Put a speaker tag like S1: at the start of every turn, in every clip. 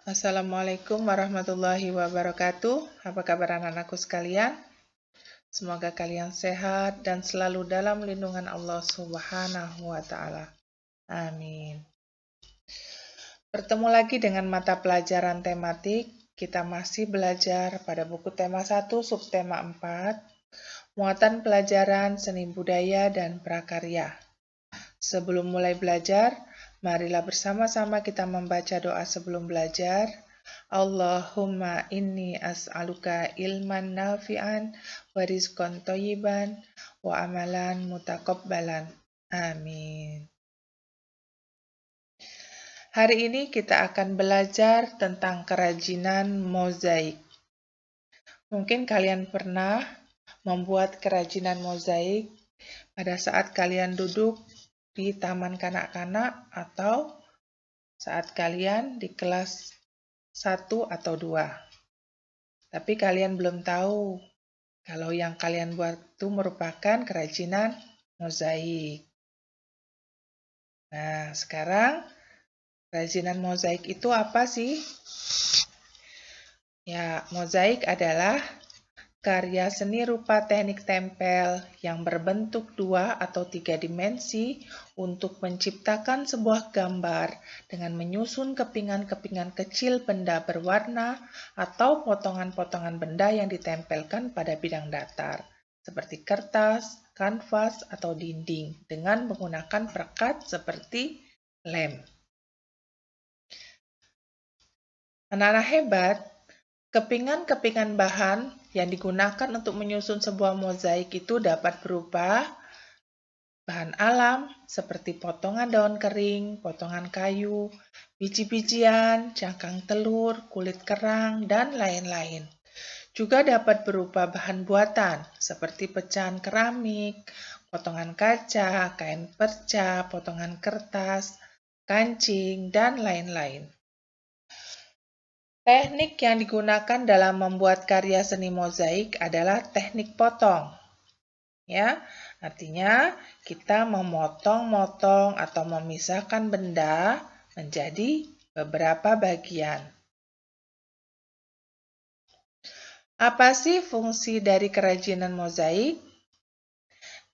S1: Assalamualaikum warahmatullahi wabarakatuh. Apa kabar anak-anakku sekalian? Semoga kalian sehat dan selalu dalam lindungan Allah Subhanahu wa Ta'ala. Amin. Bertemu lagi dengan mata pelajaran tematik. Kita masih belajar pada buku tema 1, subtema 4, muatan pelajaran seni budaya dan prakarya. Sebelum mulai belajar, marilah bersama-sama kita membaca doa sebelum belajar. Allahumma inni as'aluka ilman nafi'an wa rizqan thayyiban wa amalan mutaqabbalan. Amin. Hari ini kita akan belajar tentang kerajinan mozaik. Mungkin kalian pernah membuat kerajinan mozaik pada saat kalian duduk di taman kanak-kanak atau saat kalian di kelas 1 atau 2. Tapi kalian belum tahu kalau yang kalian buat itu merupakan kerajinan mozaik. Nah, sekarang kerajinan mozaik itu apa sih? Ya, mozaik adalah karya seni rupa teknik tempel yang berbentuk 2 atau 3 dimensi untuk menciptakan sebuah gambar dengan menyusun kepingan-kepingan kecil benda berwarna atau potongan-potongan benda yang ditempelkan pada bidang datar, seperti kertas, kanvas, atau dinding, dengan menggunakan perekat seperti lem. Anak-anak hebat, kepingan-kepingan bahan yang digunakan untuk menyusun sebuah mozaik itu dapat berupa bahan alam seperti potongan daun kering, potongan kayu, biji-bijian, cangkang telur, kulit kerang, dan lain-lain. Juga dapat berupa bahan buatan seperti pecahan keramik, potongan kaca, kain perca, potongan kertas, kancing, dan lain-lain. Teknik yang digunakan dalam membuat karya seni mozaik adalah teknik potong. Ya, artinya kita memotong-motong atau memisahkan benda menjadi beberapa bagian. Apa sih fungsi dari kerajinan mozaik?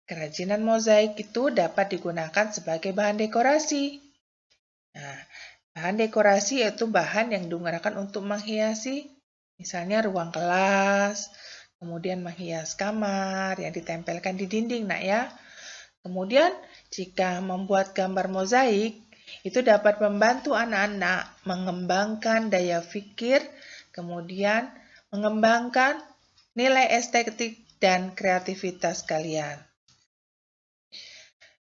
S1: Kerajinan mozaik itu dapat digunakan sebagai bahan dekorasi. Nah, bahan dekorasi yaitu bahan yang digunakan untuk menghiasi, misalnya ruang kelas, kemudian menghias kamar yang ditempelkan di dinding, nak ya. Kemudian, jika membuat gambar mozaik, itu dapat membantu anak-anak mengembangkan daya pikir, kemudian mengembangkan nilai estetik dan kreativitas kalian.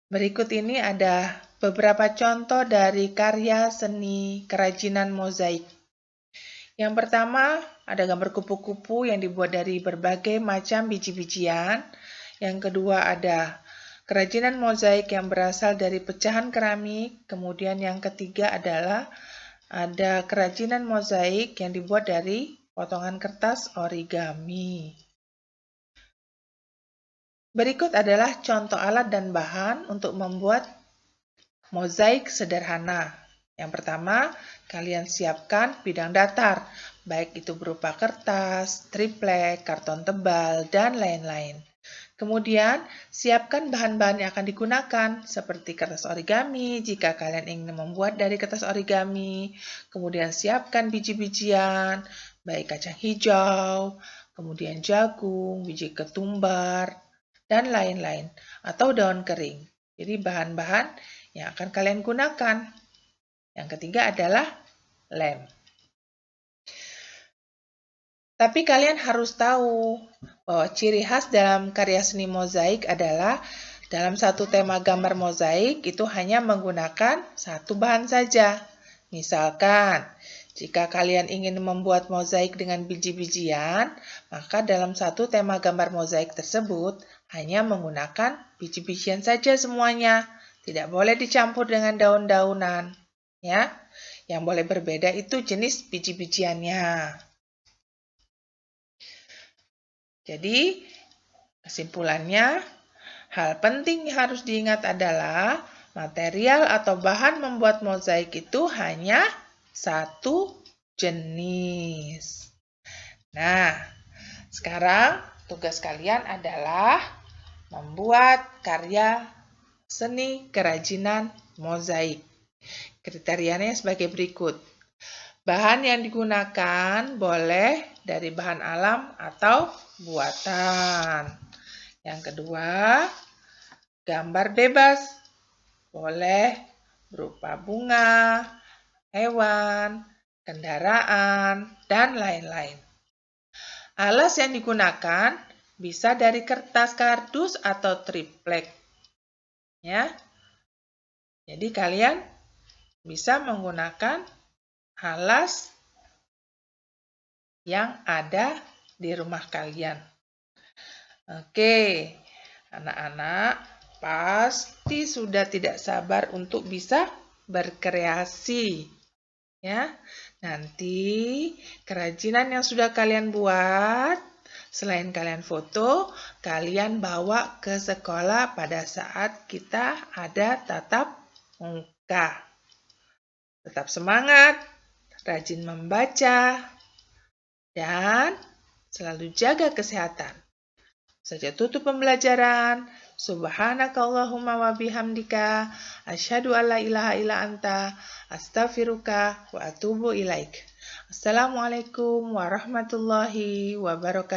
S1: Berikut ini ada beberapa contoh dari karya seni kerajinan mozaik. Yang pertama, ada gambar kupu-kupu yang dibuat dari berbagai macam biji-bijian. Yang kedua, ada kerajinan mozaik yang berasal dari pecahan keramik. Kemudian yang ketiga adalah ada kerajinan mozaik yang dibuat dari potongan kertas origami. Berikut adalah contoh alat dan bahan untuk membuat mozaik sederhana. Yang pertama, kalian siapkan bidang datar, baik itu berupa kertas, triplek, karton tebal, dan lain-lain. Kemudian, siapkan bahan-bahan yang akan digunakan, seperti kertas origami jika kalian ingin membuat dari kertas origami. Kemudian, siapkan biji-bijian, baik kacang hijau, kemudian jagung, biji ketumbar, dan lain-lain, atau daun kering. Jadi, bahan-bahan yang akan kalian gunakan. Yang ketiga adalah lem. Tapi kalian harus tahu bahwa ciri khas dalam karya seni mozaik adalah dalam satu tema gambar mozaik itu hanya menggunakan satu bahan saja. Misalkan, jika kalian ingin membuat mozaik dengan biji-bijian, maka dalam satu tema gambar mozaik tersebut hanya menggunakan biji-bijian saja semuanya. Tidak boleh dicampur dengan daun-daunan. Ya, yang boleh berbeda itu jenis biji-bijiannya. Jadi, kesimpulannya, hal penting yang harus diingat adalah material atau bahan membuat mozaik itu hanya satu jenis. Nah, sekarang tugas kalian adalah membuat karya seni kerajinan mozaik. Kriterianya sebagai berikut. Bahan yang digunakan boleh dari bahan alam atau buatan. Yang kedua, gambar bebas. Boleh berupa bunga, hewan, kendaraan, dan lain-lain. Alas yang digunakan bisa dari kertas kardus atau triplek. Ya. Jadi kalian bisa menggunakan alas yang ada di rumah kalian. Oke, anak-anak pasti sudah tidak sabar untuk bisa berkreasi. Ya, nanti kerajinan yang sudah kalian buat, selain kalian foto, kalian bawa ke sekolah pada saat kita ada tatap muka. Tetap semangat, rajin membaca, dan selalu jaga kesehatan. Saja tutup pembelajaran. Subhanakallahumma wa bihamdika asyhadu alla ilaha illa anta astaghfiruka wa atubu ilaik. Assalamualaikum warahmatullahi wabarakatuh.